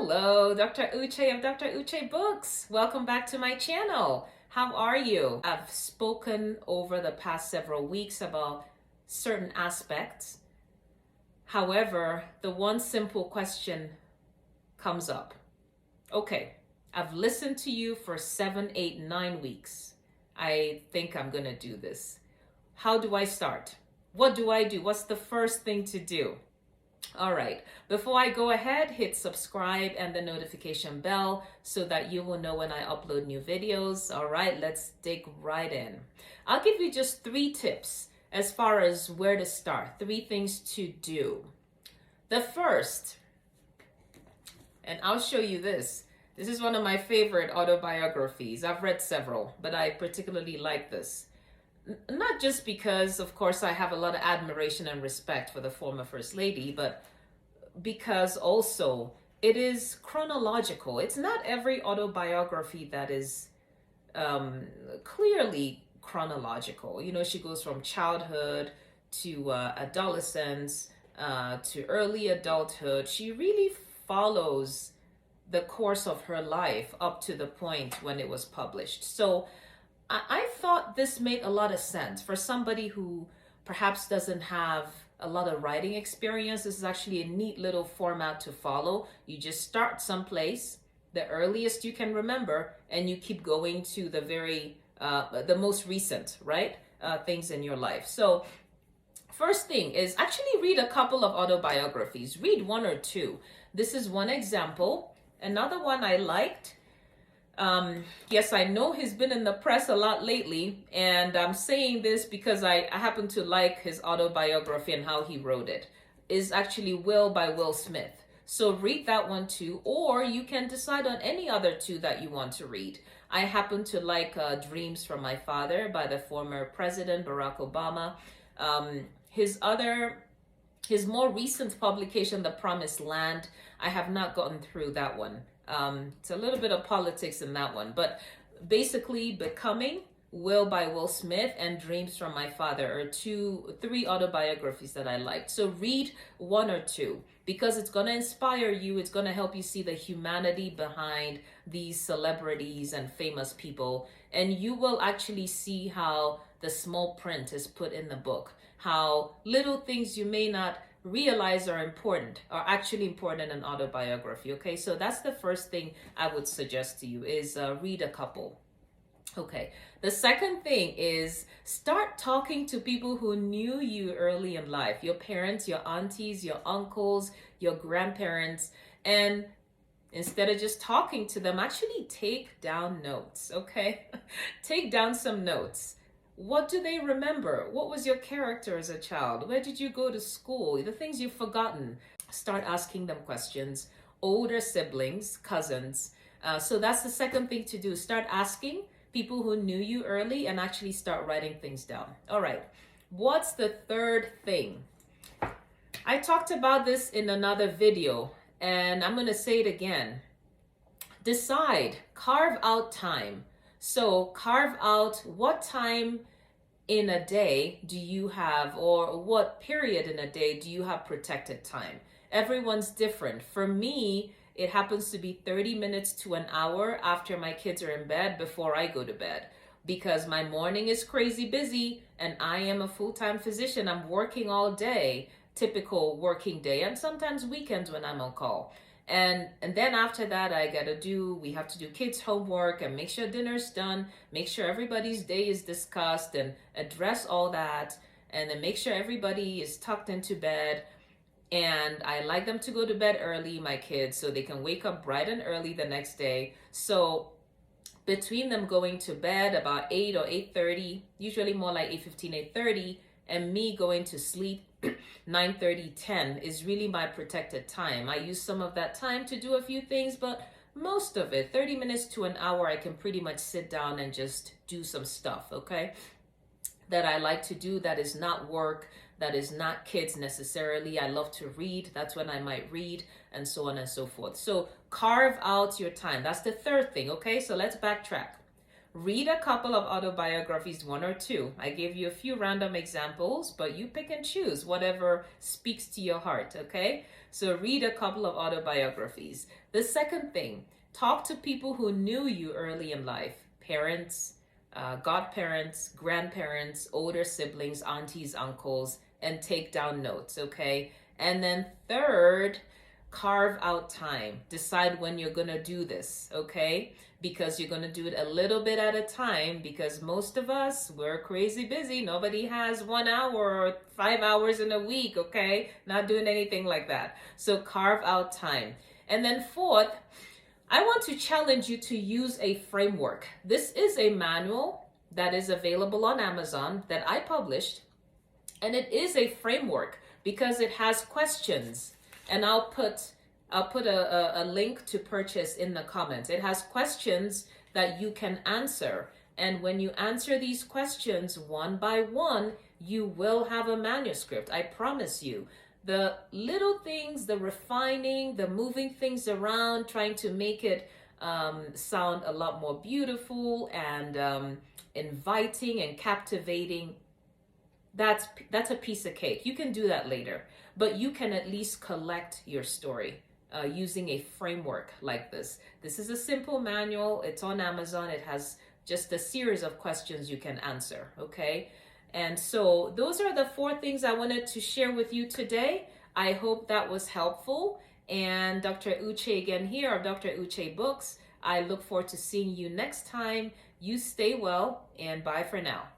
Hello, Dr. Uche of Dr. Uche Books. Welcome back to my channel. How are you? I've spoken over the past several weeks about certain aspects. However, the one simple question comes up. Okay, I've listened to you for 7, 8, 9 weeks. I think I'm going to do this. How do I start? What do I do? What's the first thing to do? All right, before I go ahead, hit subscribe and the notification bell so that you will know when I upload new videos. All right, let's dig right in. I'll give you just 3 tips as far as where to start, 3 things to do. The first, and I'll show you this. This is one of my favorite autobiographies. I've read several, but I particularly like this. Not just because, of course, I have a lot of admiration and respect for the former First Lady, but because also it is chronological. It's not every autobiography that is clearly chronological. You know, she goes from childhood to adolescence to early adulthood. She really follows the course of her life up to the point when it was published. So I thought this made a lot of sense for somebody who perhaps doesn't have a lot of writing experience. This is actually a neat little format to follow. You just start someplace, the earliest you can remember, and you keep going to the most recent, right? Things in your life. So first thing is actually read a couple of autobiographies. Read 1 or 2. This is one example. Another one I liked. Yes, I know he's been in the press a lot lately, and I'm saying this because I happen to like his autobiography and how he wrote it. Is actually Will by Will Smith. So read that one too, or you can decide on any other 2 that you want to read. I happen to like Dreams from My Father by the former president, Barack Obama. His more recent publication, The Promised Land, I have not gotten through that one. It's a little bit of politics in that one, but basically Becoming, Will by Will Smith, and Dreams from My Father are 3 autobiographies that I liked. So read 1 or 2 because it's going to inspire you. It's going to help you see the humanity behind these celebrities and famous people. And you will actually see how the small print is put in the book, how little things you may not realize are actually important in an autobiography. Okay, so that's the first thing I would suggest to you is read a couple. Okay, the second thing is start talking to people who knew you early in life, your parents, your aunties, your uncles, your grandparents, and instead of just talking to them, actually take down notes. Okay, take down some notes. What do they remember? What was your character as a child? Where did you go to school? The things you've forgotten. Start asking them questions. Older siblings, cousins. So that's the second thing to do. Start asking people who knew you early and actually start writing things down. All right. What's the third thing? I talked about this in another video, and I'm going to say it again. Decide. Carve out time. So carve out what time in a day do you have, or what period in a day do you have protected time? Everyone's different. For me, it happens to be 30 minutes to an hour after my kids are in bed before I go to bed, because my morning is crazy busy and I am a full-time physician. I'm working all day, typical working day, and sometimes weekends when I'm on call. And then after that, we have to do kids' homework and make sure dinner's done, make sure everybody's day is discussed and address all that, and then make sure everybody is tucked into bed. And I like them to go to bed early, my kids, so they can wake up bright and early the next day. So between them going to bed about 8 or 8:30, usually more like 8:15, 8:30, and me going to sleep 9:30, 10 is really my protected time. I use some of that time to do a few things, but most of it, 30 minutes to an hour, I can pretty much sit down and just do some stuff, okay? That I like to do, that is not work, that is not kids necessarily. I love to read. That's when I might read, and so on and so forth. So carve out your time. That's the third thing, okay? So let's backtrack. Read a couple of autobiographies, one or two. I gave you a few random examples, but you pick and choose whatever speaks to your heart, okay? So read a couple of autobiographies. The second thing, talk to people who knew you early in life, parents, godparents, grandparents, older siblings, aunties, uncles, and take down notes, okay? And then third, carve out time. Decide when you're going to do this, okay? Because you're going to do it a little bit at a time, because most of us, we're crazy busy. Nobody has 1 hour or 5 hours in a week, okay? Not doing anything like that. So carve out time. And then fourth, I want to challenge you to use a framework. This is a manual that is available on Amazon that I published, and it is a framework because it has questions. And I'll put a link to purchase in the comments. It has questions that you can answer. And when you answer these questions one by one, you will have a manuscript. I promise you. The little things, the refining, the moving things around, trying to make it sound a lot more beautiful and inviting and captivating, that's a piece of cake. You can do that later, but you can at least collect your story using a framework like this. This is a simple manual. It's on Amazon. It has just a series of questions you can answer, okay? And so those are the 4 things I wanted to share with you today. I hope that was helpful. And Dr. Uche again here of Dr. Uche Books. I look forward to seeing you next time. You stay well, and bye for now.